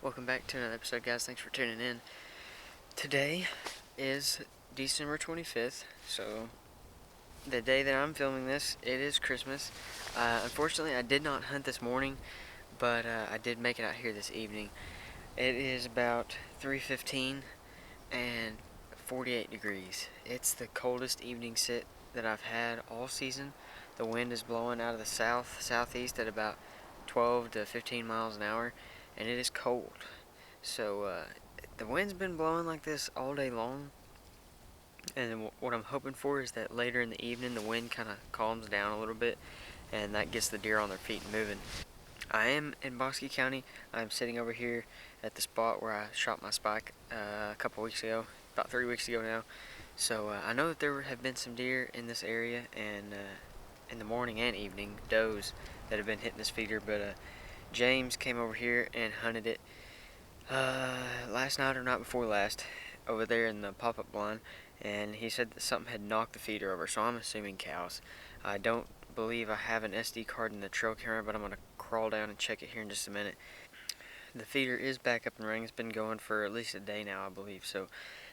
Welcome back to another episode, guys. Thanks for tuning in. Today is December 25th, so the day that I'm filming this, it is Christmas. Unfortunately, I did not hunt this morning, but I did make it out here this evening. It is about 3:15 and 48 degrees. It's the coldest evening sit that I've had all season. The wind is blowing out of the southeast at about 12 to 15 miles an hour, and it is cold. So the wind's been blowing like this all day long, and what I'm hoping for is that later in the evening the wind kind of calms down a little bit, and that gets the deer on their feet and moving. I am in Bosque County. I'm sitting over here at the spot where I shot my spike a couple weeks ago, about 3 weeks ago now. So I know that there have been some deer in this area, and in the morning and evening, does that have been hitting this feeder, but James came over here and hunted it last night or night before last over there in the pop-up blind, and he said that something had knocked the feeder over, so I'm assuming cows. I don't believe I have an SD card in the trail camera, but I'm going to crawl down and check it here in just a minute. The feeder is back up and running. It's been going for at least a day now, I believe, so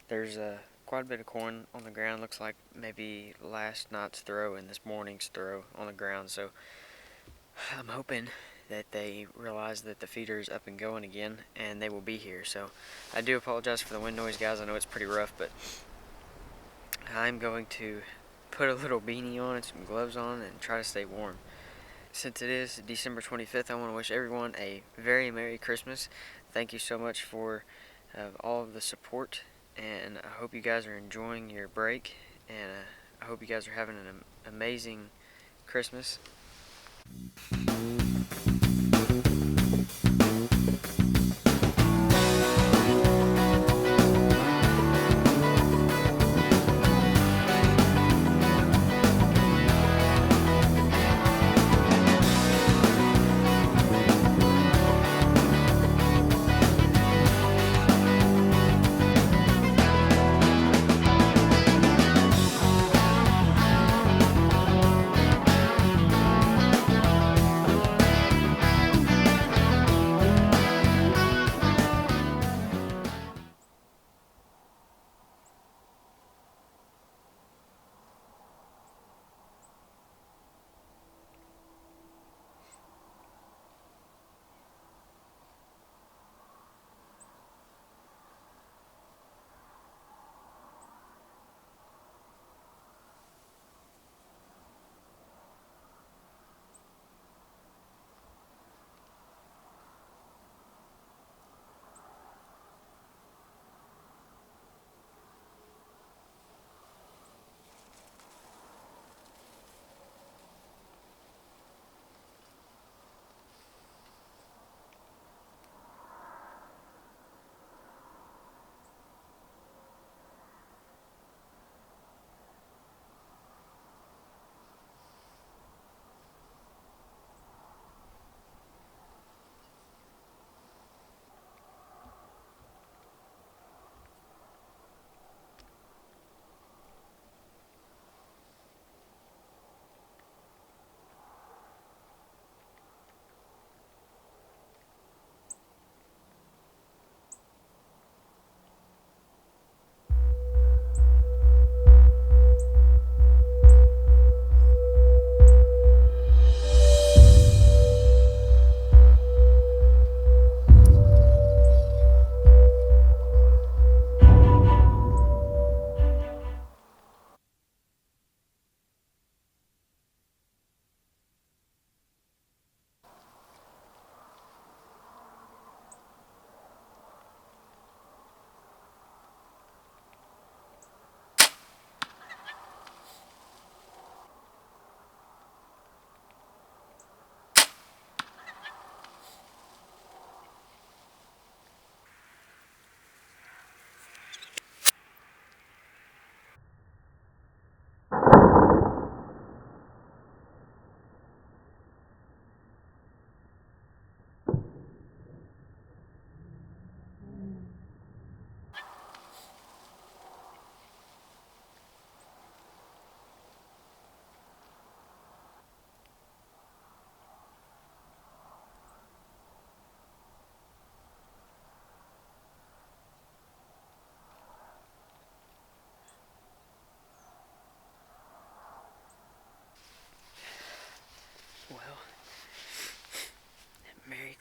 there's quite a bit of corn on the ground. Looks like maybe last night's throw and this morning's throw on the ground, so I'm hoping that they realize that the feeder is up and going again, and they will be here. So I do apologize for the wind noise, guys. I know it's pretty rough, but I'm going to put a little beanie on and some gloves on and try to stay warm. Since it is December 25th, I want to wish everyone a very Merry Christmas. Thank you so much for all of the support, and I hope you guys are enjoying your break, and I hope you guys are having an amazing Christmas.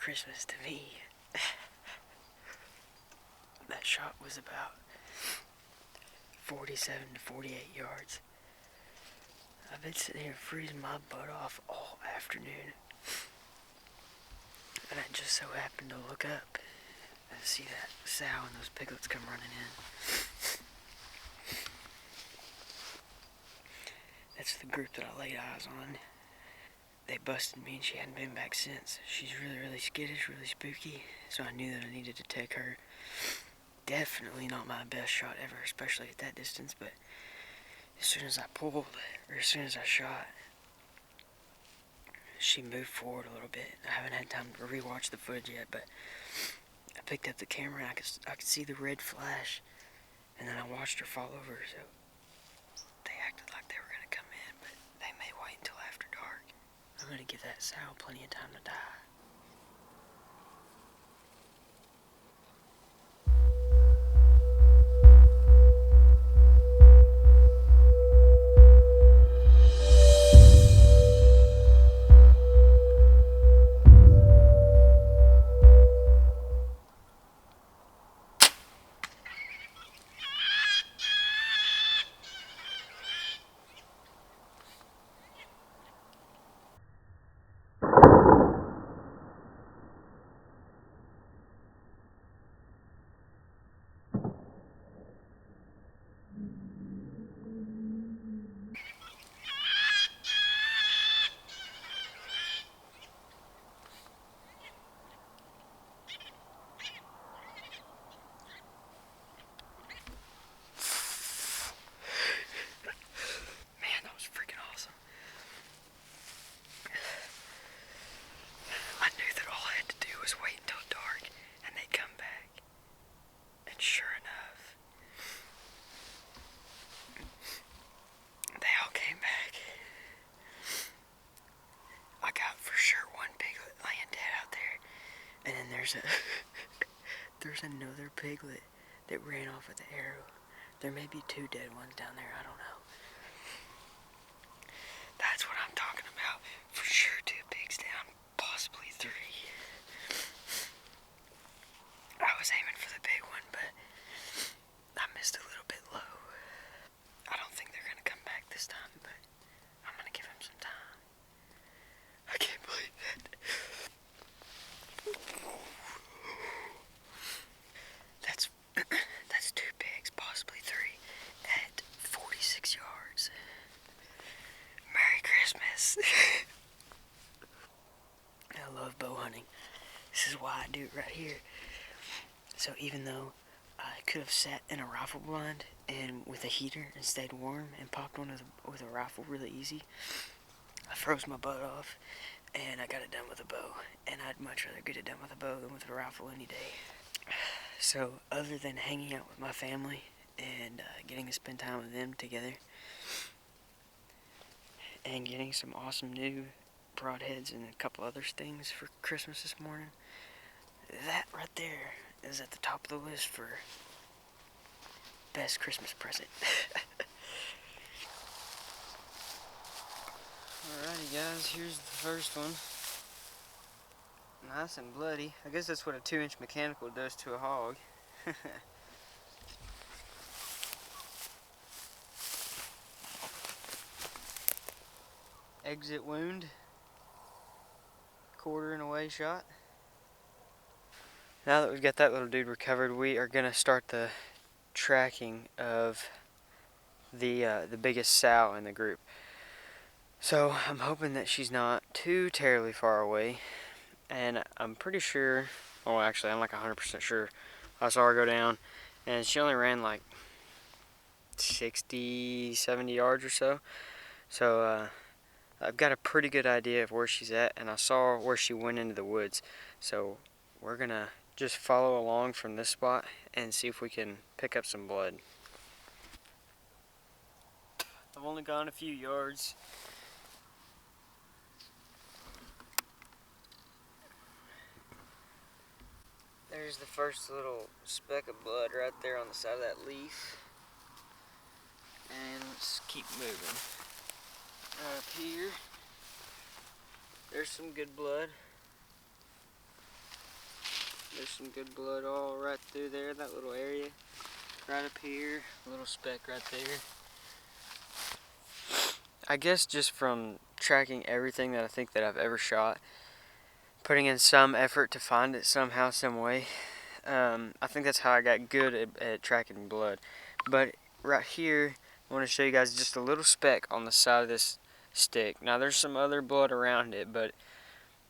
Christmas to me. That shot was about 47 to 48 yards. I've been sitting here freezing my butt off all afternoon. And I just so happened to look up and see that sow and those piglets come running in. That's the group that I laid eyes on. They busted me and she hadn't been back since. She's really, really skittish, really spooky, so I knew that I needed to take her. Definitely not my best shot ever, especially at that distance, but as soon as I pulled, or as soon as I shot, she moved forward a little bit. I haven't had time to rewatch the footage yet, but I picked up the camera and I could see the red flash, and then I watched her fall over, so they acted like they were going to come in, but they may wait until after dark. I'm going to give that sow plenty of time to die. Man, that was freaking awesome. I knew that all I had to do was wait until dark, and they'd come back. And sure enough, they all came back. I got for sure one piglet laying dead out there, and then there's another piglet that ran off with the arrow. There may be 2 dead ones down there, I don't know. That's what I'm talking about. For sure 2 pigs down, possibly 3. I was aiming for the big one, but I missed a little bit low. I don't think they're gonna come back this time, but I'm gonna give them some time. I can't believe that. That's 2 pigs, possibly 3, at 46 yards. Merry Christmas. I love bow hunting. This is why I do it right here. So even though I could have sat in a rifle blind and with a heater and stayed warm and popped one with a rifle really easy, I froze my butt off and I got it done with a bow. And I'd much rather get it done with a bow than with a rifle any day. So other than hanging out with my family and getting to spend time with them together and getting some awesome new broadheads and a couple other things for Christmas this morning, that right there is at the top of the list for best Christmas present. Alrighty guys, here's the first one. Nice and bloody. I guess that's what a 2-inch mechanical does to a hog. Exit wound. Quartering away shot. Now that we've got that little dude recovered, we are gonna start the tracking of the biggest sow in the group. So I'm hoping that she's not too terribly far away, and I'm pretty sure, oh actually I'm like 100% sure, I saw her go down and she only ran like 60, 70 yards or so. So I've got a pretty good idea of where she's at, and I saw where she went into the woods. So we're gonna just follow along from this spot and see if we can pick up some blood. I've only gone a few yards. There's the first little speck of blood right there on the side of that leaf. And let's keep moving. Right up here, there's some good blood. There's some good blood all right through there, that little area. Right up here, a little speck right there. I guess just from tracking everything that I think that I've ever shot, putting in some effort to find it somehow, some way, I think that's how I got good at tracking blood. But right here, I want to show you guys just a little speck on the side of this stick. Now there's some other blood around it, but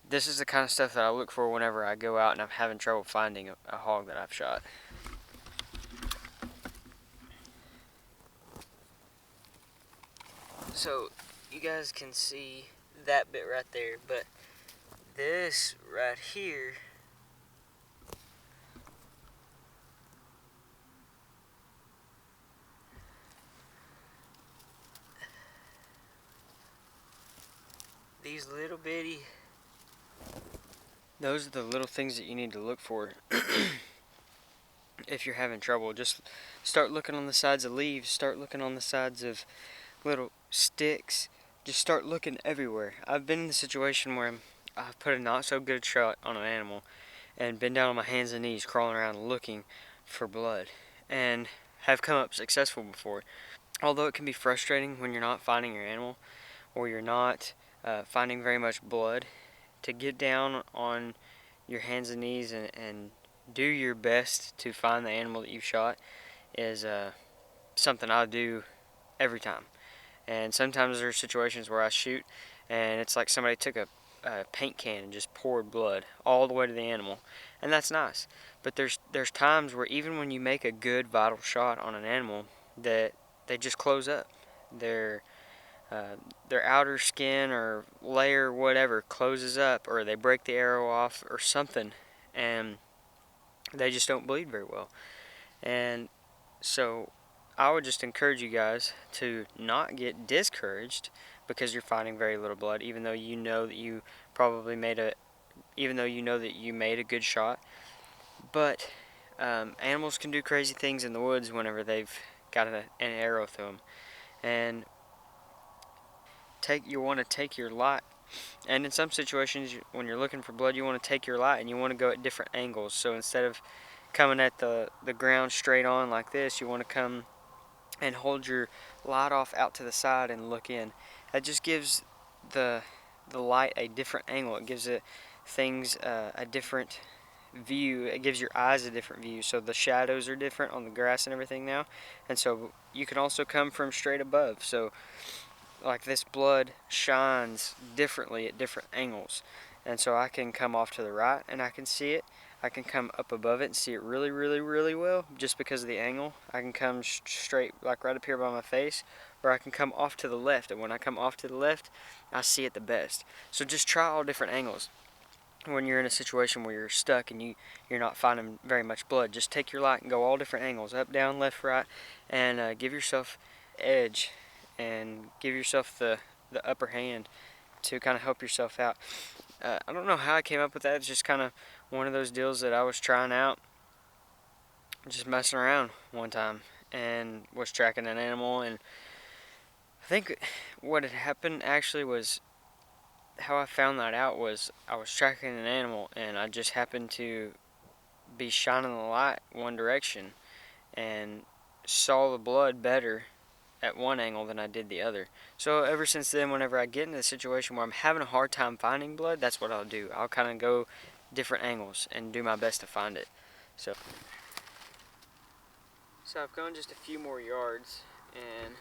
this is the kind of stuff that I look for whenever I go out and I'm having trouble finding a hog that I've shot. So you guys can see that bit right there, but this right here, these little bitty, those are the little things that you need to look for if you're having trouble. Just start looking on the sides of leaves, start looking on the sides of little sticks, just start looking everywhere. I've been in the situation where I've put a not so good shot on an animal and been down on my hands and knees crawling around looking for blood and have come up successful before. Although it can be frustrating when you're not finding your animal or you're not finding very much blood, to get down on your hands and knees and do your best to find the animal that you shot is something I do every time. And sometimes there are situations where I shoot and it's like somebody took a paint can and just poured blood all the way to the animal, and that's nice. But there's times where even when you make a good vital shot on an animal, that they just close up. Their their outer skin or layer, whatever, closes up, or they break the arrow off or something, and they just don't bleed very well. And so I would just encourage you guys to not get discouraged because you're finding very little blood, even though you know that you probably made a, even though you know that you made a good shot. But animals can do crazy things in the woods whenever they've got an arrow through them, and you want to take your light. And in some situations, when you're looking for blood, you want to take your light and you want to go at different angles. So instead of coming at the ground straight on like this, you want to come and hold your light off out to the side and look in. That just gives the light a different angle. It gives it things a different view. It gives your eyes a different view. So the shadows are different on the grass and everything now. And so you can also come from straight above. So like this blood shines differently at different angles. And so I can come off to the right and I can see it. I can come up above it and see it really, really, really well just because of the angle. I can come straight, like right up here by my face, or I can come off to the left. And when I come off to the left, I see it the best. So just try all different angles. When you're in a situation where you're stuck and you're not finding very much blood, just take your light and go all different angles, up, down, left, right, and give yourself edge and give yourself the upper hand to kind of help yourself out. I don't know how I came up with that. It's just kind of one of those deals that I was trying out, just messing around one time, and was tracking an animal. And I think what had happened actually was, how I found that out was, I was tracking an animal and I just happened to be shining the light one direction and saw the blood better at one angle than I did the other. So ever since then, whenever I get in a situation where I'm having a hard time finding blood, that's what I'll do. I'll kind of go different angles and do my best to find it. So I've gone just a few more yards and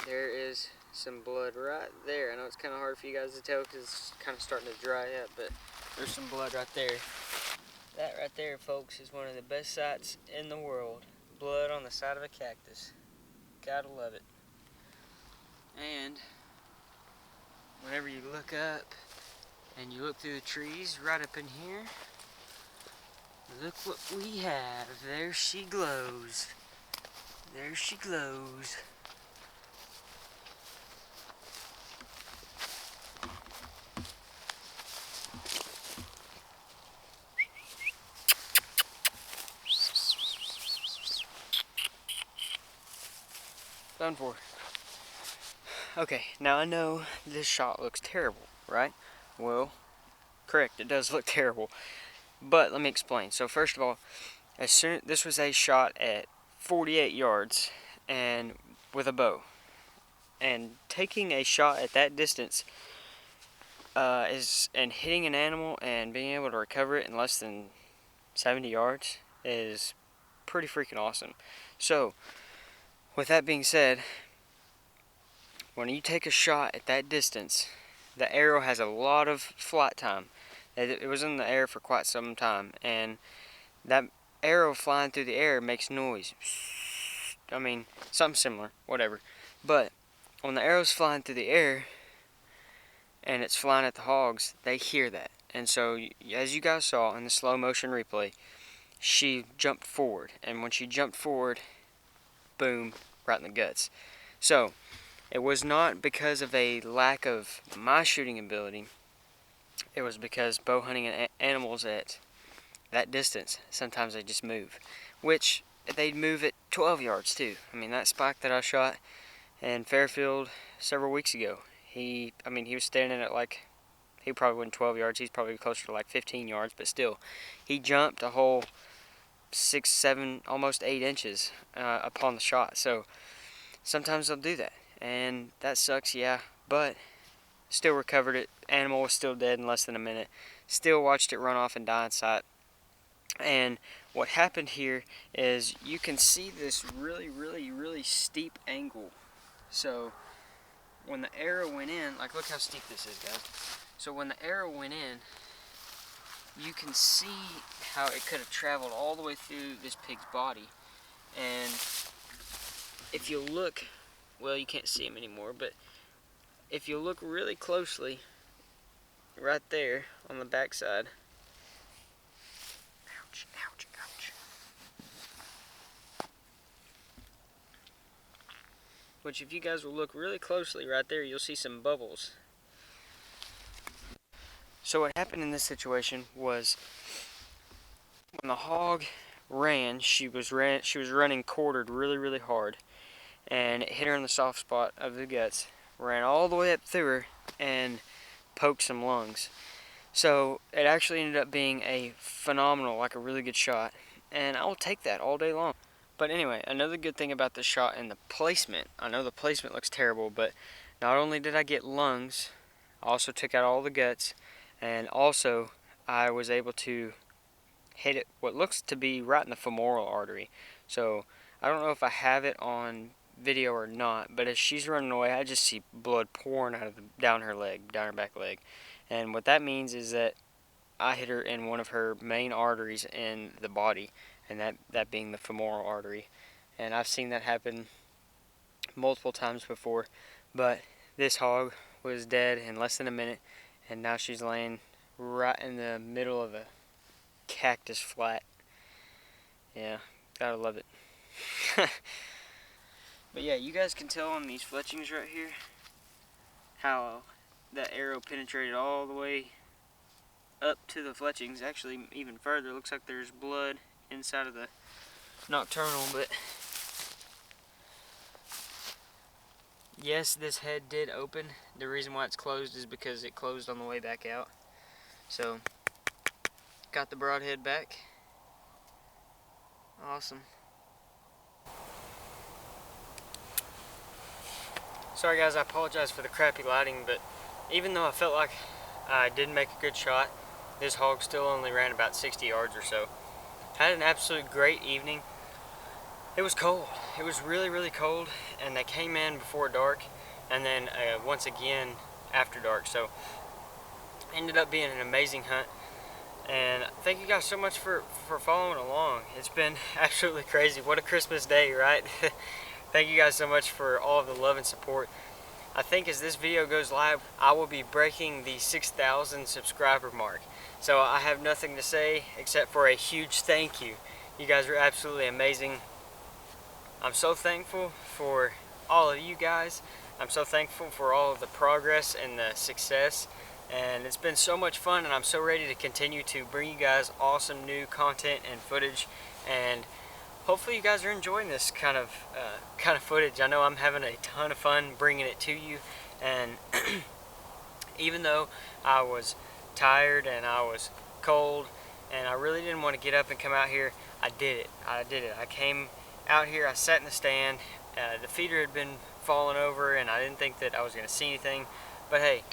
there is some blood right there. I know it's kind of hard for you guys to tell because it's kind of starting to dry up, but there's some blood right there. That right there, folks, is one of the best sights in the world. Blood on the side of a cactus. Gotta love it. And whenever you look up and you look through the trees right up in here, look what we have. There she glows. There she glows. Done for. Okay, now I know this shot looks terrible, right? Well, correct, it does look terrible. But let me explain. So first of all, this was a shot at 48 yards and with a bow. And taking a shot at that distance and hitting an animal and being able to recover it in less than 70 yards is pretty freaking awesome. So, with that being said, when you take a shot at that distance, the arrow has a lot of flight time. It was in the air for quite some time, and that arrow flying through the air makes noise. I mean, something similar, whatever. But when the arrow's flying through the air and it's flying at the hogs, they hear that. And so, as you guys saw in the slow motion replay, she jumped forward. And when she jumped forward, boom, right in the guts. So, it was not because of a lack of my shooting ability. It was because bow hunting animals at that distance, sometimes they just move. Which, they'd move at 12 yards too. I mean, that spike that I shot in Fairfield several weeks ago, he was standing at he probably wasn't 12 yards, he's probably closer to like 15 yards, but still, he jumped a whole 6, 7, almost 8 inches upon the shot. So, sometimes they'll do that, and that sucks, yeah, but still recovered it. Animal was still dead in less than a minute. Still watched it run off and die in sight. And what happened here is you can see this really, really, really steep angle. So when the arrow went in, like look how steep this is, guys. So when the arrow went in, you can see how it could have traveled all the way through this pig's body. And if you look, well, you can't see him anymore, but if you look really closely, right there on the backside, ouch, ouch, ouch. Which if you guys will look really closely right there, you'll see some bubbles. So what happened in this situation was when the hog ran, she was running quartered really, really hard, and it hit her in the soft spot of the guts, ran all the way up through her, and poked some lungs. So it actually ended up being a phenomenal, like a really good shot, and I will take that all day long. But anyway, another good thing about this shot and the placement, I know the placement looks terrible, but not only did I get lungs, I also took out all the guts, and also I was able to hit it what looks to be right in the femoral artery. So I don't know if I have it on video or not, but as she's running away, I just see blood pouring out of down her back leg. And what that means is that I hit her in one of her main arteries in the body, and that being the femoral artery. And I've seen that happen multiple times before, but this hog was dead in less than a minute, and now she's laying right in the middle of a cactus flat. Yeah, gotta love it. But yeah, you guys can tell on these fletchings right here how that arrow penetrated all the way up to the fletchings, actually even further. Looks like there's blood inside of the nocturnal, but yes, this head did open. The reason why it's closed is because it closed on the way back out. So, got the broadhead back. Awesome. Sorry guys, I apologize for the crappy lighting, but even though I felt like I did make a good shot, this hog still only ran about 60 yards or so. Had an absolute great evening. It was cold. It was really, really cold, and they came in before dark, and then once again after dark. So, ended up being an amazing hunt. And thank you guys so much for following along. It's been absolutely crazy. What a Christmas day, right? Thank you guys so much for all of the love and support. I think as this video goes live, I will be breaking the 6,000 subscriber mark. So I have nothing to say except for a huge thank you. You guys are absolutely amazing. I'm so thankful for all of you guys. I'm so thankful for all of the progress and the success. And it's been so much fun, and I'm so ready to continue to bring you guys awesome new content and footage. And hopefully you guys are enjoying this kind of footage. I know I'm having a ton of fun bringing it to you, and even though I was tired and I was cold and I really didn't want to get up and come out here. I did it. I came out here, I sat in the stand. The feeder had been falling over, and I didn't think that I was going to see anything. But hey,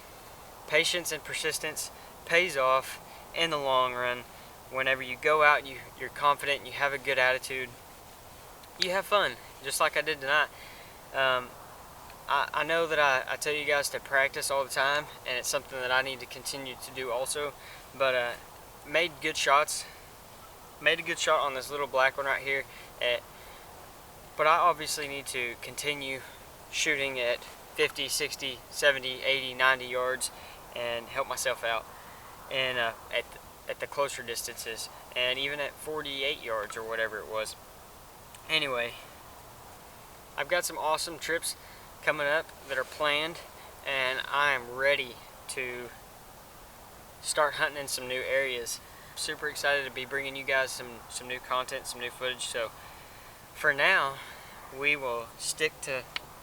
patience and persistence pays off in the long run. Whenever you go out, you're confident, and you have a good attitude, you have fun, just like I did tonight. I know that I tell you guys to practice all the time, and it's something that I need to continue to do also. But made good shots. Made a good shot on this little black one right here. But I obviously need to continue shooting at 50, 60, 70, 80, 90 yards and help myself out. And at the closer distances, and even at 48 yards or whatever it was. Anyway, I've got some awesome trips coming up that are planned, and I am ready to start hunting in some new areas. Super excited to be bringing you guys some new content, some new footage. So for now, we will stick to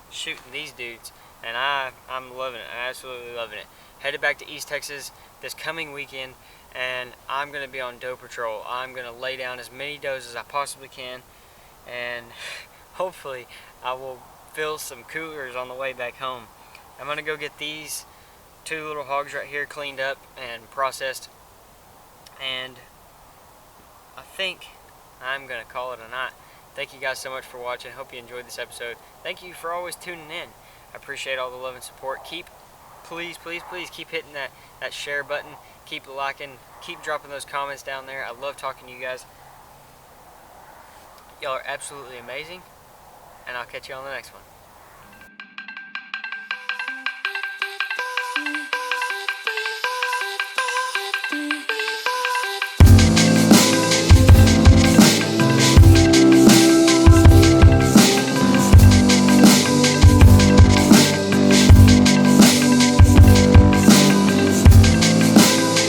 shooting these dudes, and I'm loving it. I'm absolutely loving it. Headed back to East Texas this coming weekend, and I'm going to be on doe patrol. I'm going to lay down as many does as I possibly can, and hopefully I will fill some coolers on the way back home. I'm going to go get these two little hogs right here cleaned up and processed, and I think I'm going to call it a night. Thank you guys so much for watching. Hope you enjoyed this episode. Thank you for always tuning in. I appreciate all the love and support. Please keep hitting that share button. Keep liking. Keep dropping those comments down there. I love talking to you guys. Y'all are absolutely amazing, and I'll catch you on the next one.